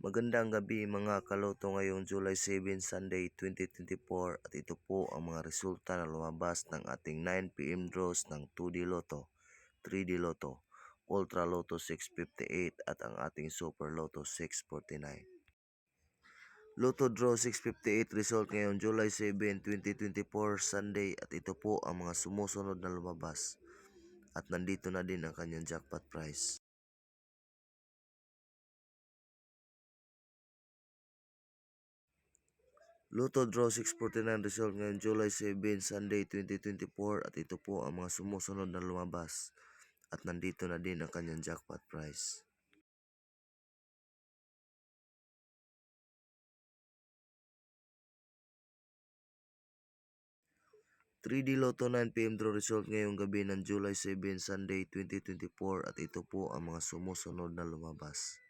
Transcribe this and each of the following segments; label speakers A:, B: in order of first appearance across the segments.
A: Magandang gabi mga kaloto ngayong July 7, Sunday 2024 at ito po ang mga resulta na lumabas ng ating 9 PM draws ng 2D Lotto, 3D Lotto, Ultra Lotto 658 at ang ating Super Lotto 649. Lotto Draw 658 result ngayong July 7, 2024 Sunday at ito po ang mga sumusunod na lumabas at nandito na din ang kanyang jackpot price. Lotto Draw 649 result ngayong July 7, Sunday 2024 at ito po ang mga sumusunod na lumabas at nandito na din ang kanyang jackpot price. Three d Lotto 9 PM draw result ngayong gabi ng July 7, Sunday 2024 at ito po ang mga sumusunod na lumabas.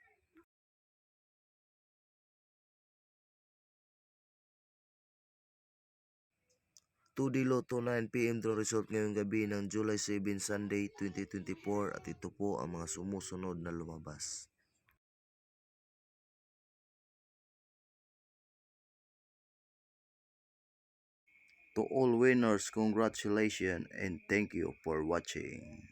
A: 2D Lotto 9 PM draw result ngayong gabi ng July 7, Sunday 2024 at ito po ang mga sumusunod na lumabas. 'To all winners, congratulations and thank you for watching.